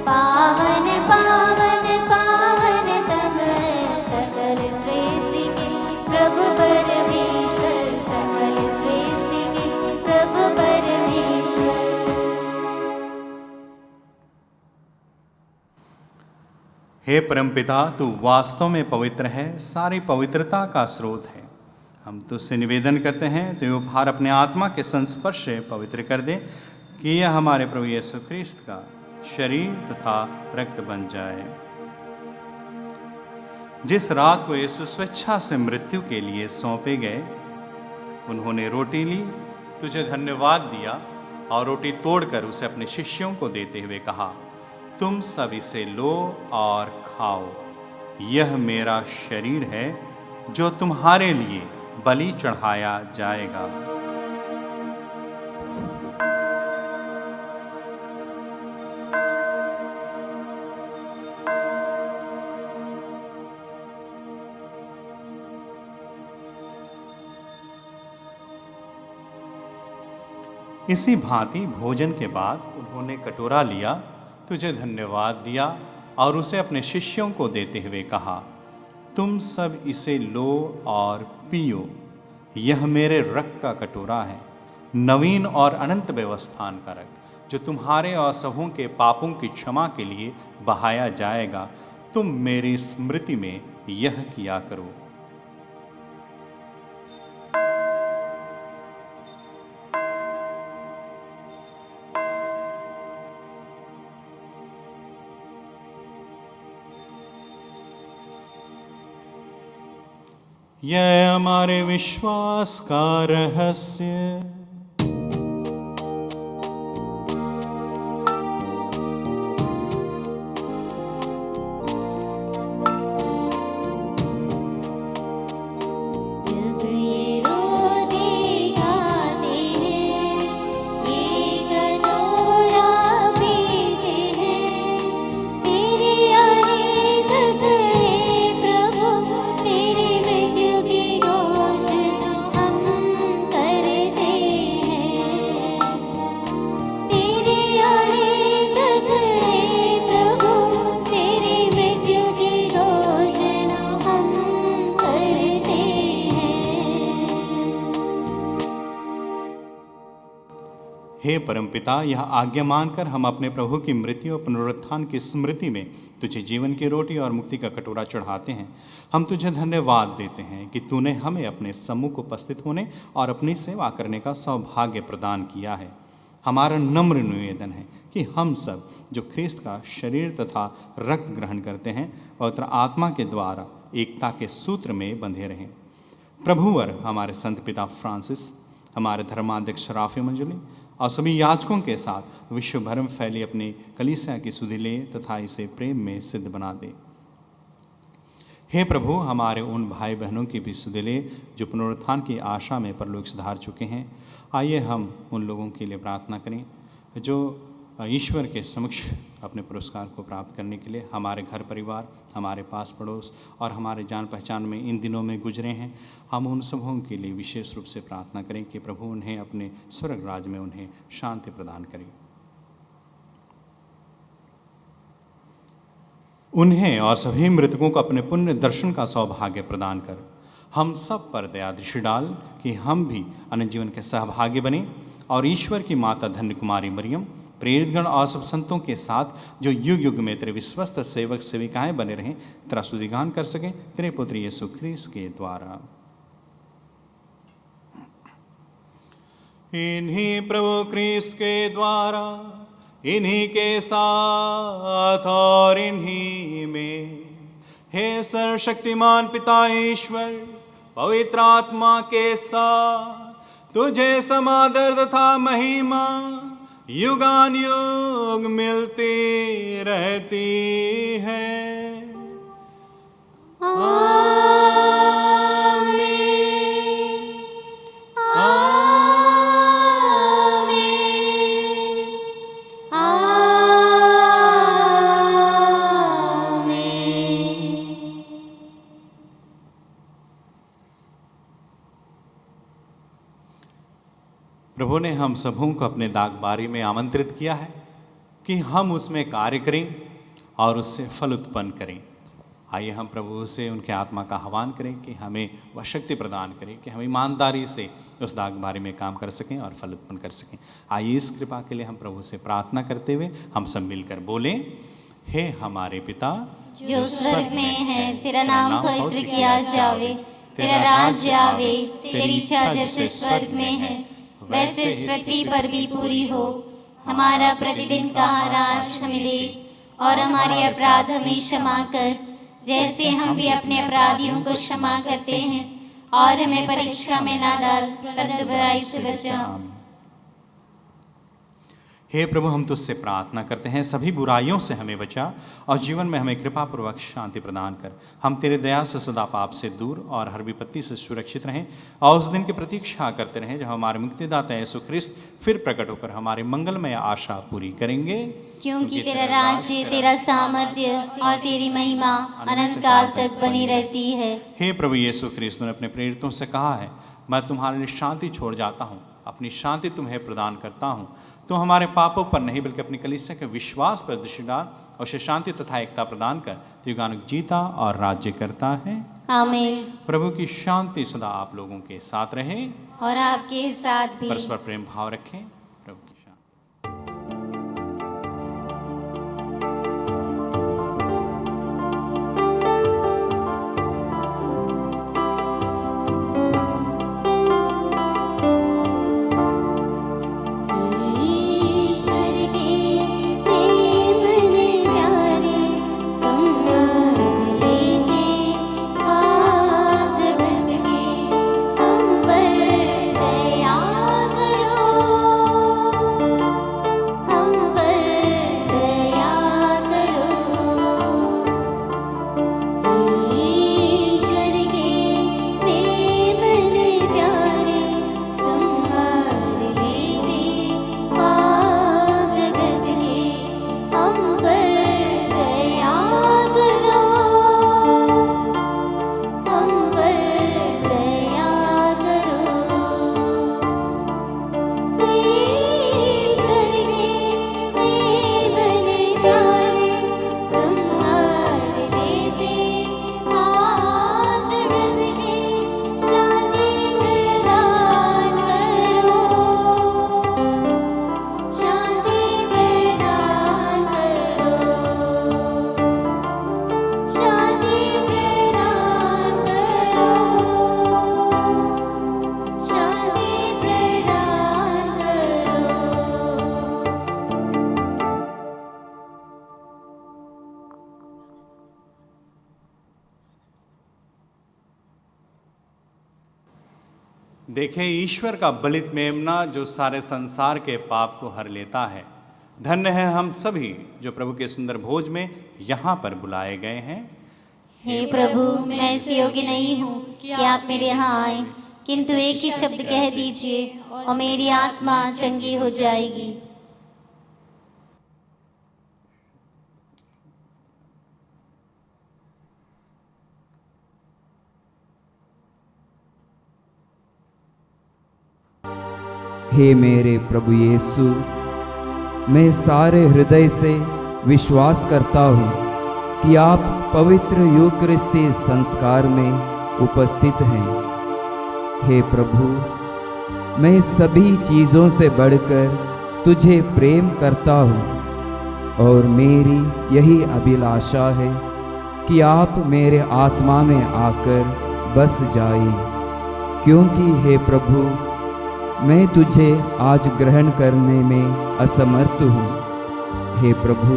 पावन पावन पावन तब है सकल सृष्टि के प्रभु परमेश्वर। सकल सृष्टि के प्रभु परमेश्वर। हे परमपिता, तू वास्तव में पवित्र है, सारी पवित्रता का स्रोत है। हम तुझसे निवेदन करते हैं तो ये उपहार अपने आत्मा के संस्पर्श से पवित्र कर दे कि यह हमारे प्रभु यीशु ख्रीस्त का शरीर तथा रक्त बन जाए। जिस रात को यीशु स्वेच्छा से मृत्यु के लिए सौंपे गए, उन्होंने रोटी ली, तुझे धन्यवाद दिया और रोटी तोड़कर उसे अपने शिष्यों को देते हुए कहा, तुम सब इसे लो और खाओ। यह मेरा शरीर है जो तुम्हारे लिए बलि चढ़ाया जाएगा। इसी भांति भोजन के बाद उन्होंने कटोरा लिया, तुझे धन्यवाद दिया और उसे अपने शिष्यों को देते हुए कहा, तुम सब इसे लो और पियो। यह मेरे रक्त का कटोरा है, नवीन और अनंत व्यवस्थान का रक्त, जो तुम्हारे और सबों के पापों की क्षमा के लिए बहाया जाएगा। तुम मेरी स्मृति में यह किया करो। यह हमारे विश्वास का रहस्य। हे परमपिता, यह आज्ञा मानकर हम अपने प्रभु की मृत्यु और पुनरुत्थान की स्मृति में तुझे जीवन की रोटी और मुक्ति का कटोरा चढ़ाते हैं। हम तुझे धन्यवाद देते हैं कि तूने हमें अपने सम्मुख उपस्थित होने और अपनी सेवा करने का सौभाग्य प्रदान किया है। हमारा नम्र निवेदन है कि हम सब जो ख्रिस्त का शरीर तथा रक्त ग्रहण करते हैं, पवित्र आत्मा के द्वारा एकता के सूत्र में बंधे रहें। प्रभुवर हमारे संत पिता फ्रांसिस, हमारे धर्माध्यक्ष राफी मंजुली और सभी याजकों के साथ विश्व भर में फैली अपनी कलीसिया की सुधि ले तथा इसे प्रेम में सिद्ध बना दे। हे प्रभु, हमारे उन भाई बहनों की भी सुधि ले जो पुनरुत्थान की आशा में परलोक सुधार चुके हैं। आइए हम उन लोगों के लिए प्रार्थना करें जो ईश्वर के समक्ष अपने पुरस्कार को प्राप्त करने के लिए हमारे घर परिवार, हमारे पास पड़ोस और हमारे जान पहचान में इन दिनों में गुजरे हैं। हम उन सबों के लिए विशेष रूप से प्रार्थना करें कि प्रभु उन्हें अपने स्वर्ग राज्य में उन्हें शांति प्रदान करें। उन्हें और सभी मृतकों को अपने पुण्य दर्शन का सौभाग्य प्रदान कर हम सब पर दया दृष्टि डाल कि हम भी अनंत जीवन के सहभागी बने और ईश्वर की माता धन्य कुमारी मरियम, प्रेरितगण और सब संतों के साथ जो युग युग में तेरे विश्वस्त सेवक सेविकाएं बने रहें, तेरा स्तुतिगान कर सकें तेरे पुत्र यीशु ख्रीस्त के द्वारा। इन्हीं प्रभु ख्रीस्त के द्वारा, इन्हीं के साथ और इन्हीं में, हे सर्वशक्तिमान पिता ईश्वर, पवित्र आत्मा के साथ तुझे समादर तथा महिमा युगान युग मिलती रहती है। प्रभु ने हम सबों को अपने दागबारी में आमंत्रित किया है कि हम उसमें कार्य करें और उससे फल उत्पन्न करें। आइए हम प्रभु से उनके आत्मा का आह्वान करें कि हमें वह शक्ति प्रदान करें कि हम ईमानदारी से उस दागबारी में काम कर सकें और फल उत्पन्न कर सकें। आइए इस कृपा के लिए हम प्रभु से प्रार्थना करते हुए हम सब मिलकर बोलें, हे हमारे पिता जो स्वर्ग में है, तेरा नाम पवित्र किया जावे, तेरा राज्य आवे, तेरी इच्छा जैसे स्वर्ग में है वैसे इस पृथ्वी पर भी पूरी हो। हमारा प्रतिदिन का आहार हमें दे और हमारे अपराध हमें क्षमा कर जैसे हम भी अपने अपराधियों को क्षमा करते हैं, और हमें परीक्षा में ना डाल परंतु बुराई से बचा। हे प्रभु, हम तुझसे प्रार्थना करते हैं सभी बुराइयों से हमें बचा और जीवन में हमें कृपा पूर्वक शांति प्रदान कर। हम तेरे दया से सदा पाप से दूर और हर विपत्ति से सुरक्षित रहें और उस दिन की प्रतीक्षा करते रहें जब हमारे मुक्तिदाता यीशु ख्रिस्त फिर प्रकट होकर हमारे मंगलमय आशा पूरी करेंगे। क्योंकि तेरा राज्य, तेरा सामर्थ्य और तेरी महिमा अनंत काल तक बनी रहती है। हे प्रभु यीशु ख्रिस्त ने अपने प्रेरितों से कहा है, मैं तुम्हारे लिए शांति छोड़ जाता हूँ, अपनी शांति तुम्हें प्रदान करता हूँ। तुम हमारे पापों पर नहीं बल्कि अपनी कलीसिया के विश्वास पर दृष्टि डाल और उसे शांति तथा एकता प्रदान कर। तू युगानुग जीता और राज्य करता है। आमीन। प्रभु की शांति सदा आप लोगों के साथ रहे और आपके साथ भी। परस्पर प्रेम भाव रखें। प्रभु की शांति। ईश्वर के प्रेम ने प्यारे, तुम लेते आप जगत देखें ईश्वर का बलित मेमना जो सारे संसार के पाप को हर लेता है। धन्य है हम सभी जो प्रभु के सुंदर भोज में यहाँ पर बुलाए गए हैं। हे प्रभु, मैं इस योग्य नहीं हूँ कि आप मेरे यहाँ आए, किंतु एक ही शब्द कह दीजिए और मेरी आत्मा चंगी हो जाएगी। हे मेरे प्रभु यीशु, मैं सारे हृदय से विश्वास करता हूँ कि आप पवित्र यूकरिस्ती संस्कार में उपस्थित हैं। हे प्रभु, मैं सभी चीज़ों से बढ़कर तुझे प्रेम करता हूँ और मेरी यही अभिलाषा है कि आप मेरे आत्मा में आकर बस जाएं, क्योंकि हे प्रभु, मैं तुझे आज ग्रहण करने में असमर्थ हूँ। हे प्रभु,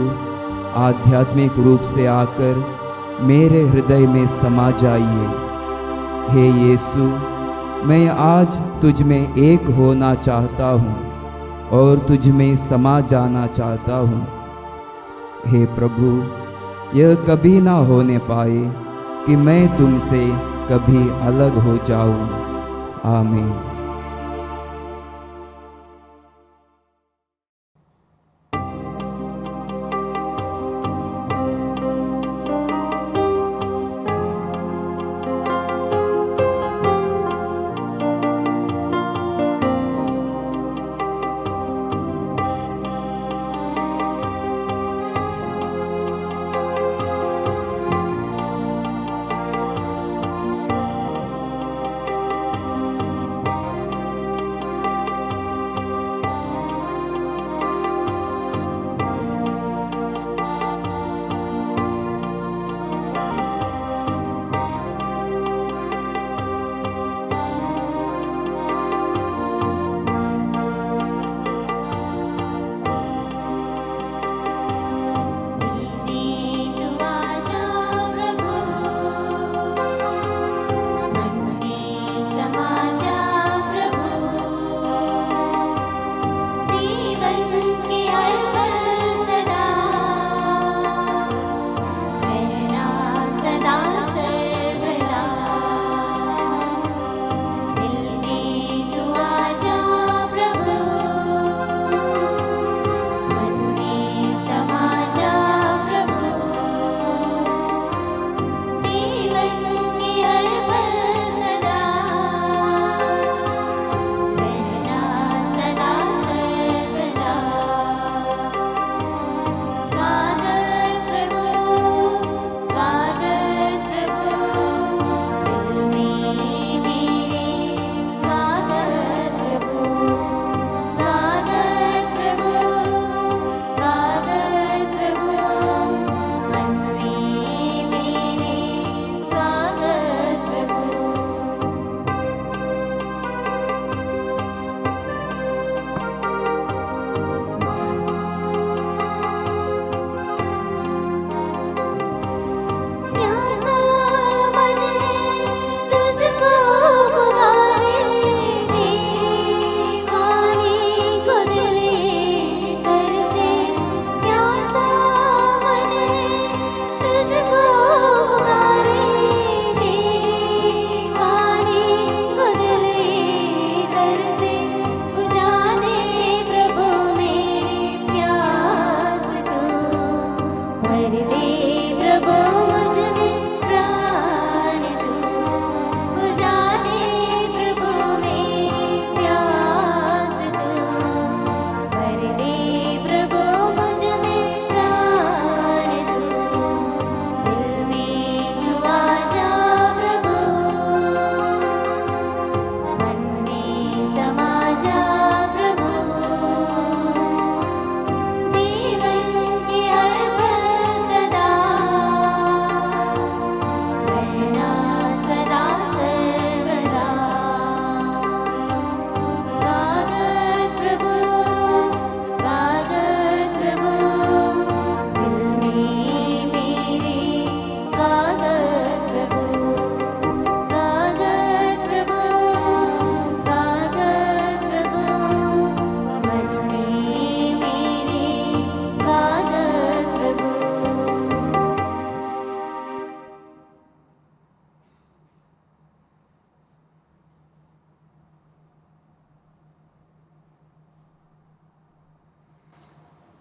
आध्यात्मिक रूप से आकर मेरे हृदय में समा जाइए। हे यीशु, मैं आज तुझ में एक होना चाहता हूँ और तुझ में समा जाना चाहता हूँ। हे प्रभु, यह कभी ना होने पाए कि मैं तुमसे कभी अलग हो जाऊँ। आमीन।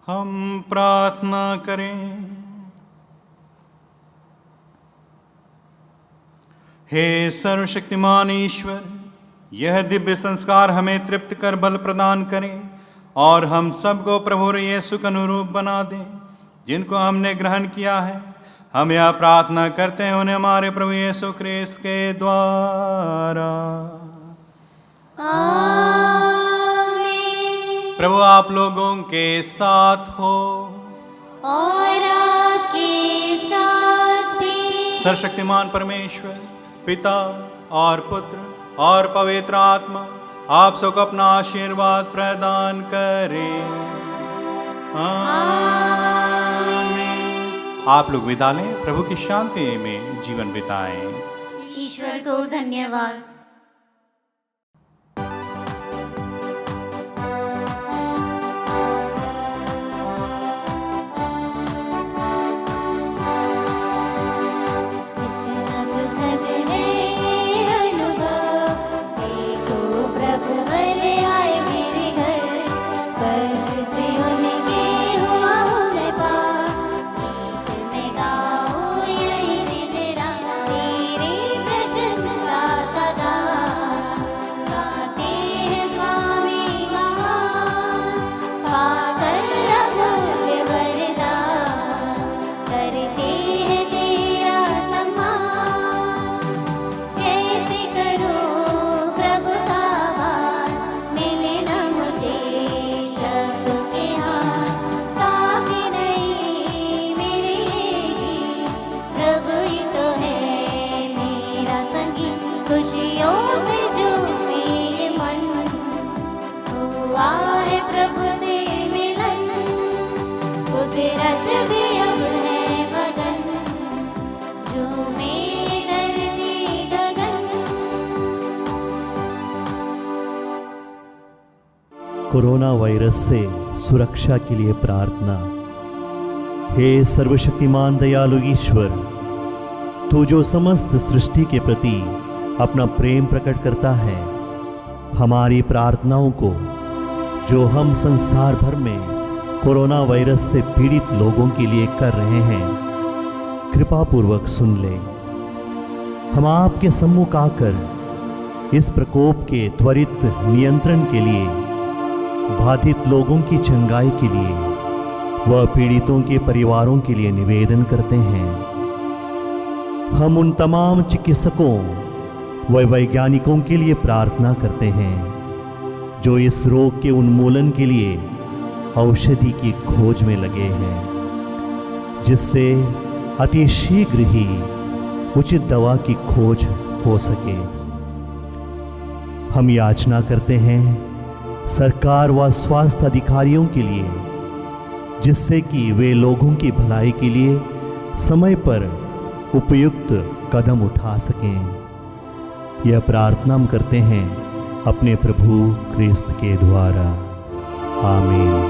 हम प्रार्थना करें। हे सर्वशक्तिमान ईश्वर, यह दिव्य संस्कार हमें तृप्त कर बल प्रदान करें और हम सबको प्रभु यीशु के अनुरूप बना दें, जिनको हमने ग्रहण किया है। हम यह प्रार्थना करते हैं उन्हें हमारे प्रभु यीशु क्रिस्त के द्वारा। आमीन। प्रभु आप लोगों के साथ हो और आपके साथ भी। सर्वशक्तिमान परमेश्वर पिता और पुत्र और पवित्र आत्मा आप सबको अपना आशीर्वाद प्रदान करें। आमीन। आप लोग विदा लें, प्रभु की शांति में जीवन बिताएं। ईश्वर को धन्यवाद। कितना सुखद है ये अनुभव, देखो प्रभु वर आए मेरे घर, स्पर्श से उनके हुआ मैं पार। गीत में गाऊं यही दिन रात, तेरी प्रशंसा का गान। गाते हैं स्वामी महान, पाकर अमूल्य वरदान, करते हैं तेरा सम्मान। कैसे करूं प्रभु का भार, मिले न मुझे शब्द के हार। काफी नहीं मेरे ये गीत, प्रभु ही तो है मेरा संगी। खुशियों से झूमे ये मन, हुआ है प्रभु से मिलन। कुदरत भी अब है मगन, झूमे धरती गगन। कोरोना वायरस से सुरक्षा के लिए प्रार्थना। हे सर्वशक्तिमान दयालु ईश्वर, तू जो समस्त सृष्टि के प्रति अपना प्रेम प्रकट करता है, हमारी प्रार्थनाओं को जो हम संसार भर में कोरोना वायरस से पीड़ित लोगों के लिए कर रहे हैं, कृपा पूर्वक सुन ले। हम आपके सम्मुख आकर इस प्रकोप के त्वरित नियंत्रण के लिए, बाधित लोगों की चंगाई के लिए व पीड़ितों के परिवारों के लिए निवेदन करते हैं। हम उन तमाम चिकित्सकों व वैज्ञानिकों के लिए प्रार्थना करते हैं जो इस रोग के उन्मूलन के लिए औषधि की खोज में लगे हैं, जिससे अति शीघ्र ही उचित दवा की खोज हो सके। हम याचना करते हैं सरकार व स्वास्थ्य अधिकारियों के लिए, जिससे कि वे लोगों की भलाई के लिए समय पर उपयुक्त कदम उठा सकें। यह प्रार्थना हम करते हैं अपने प्रभु क्रिस्त के द्वारा। आमीन।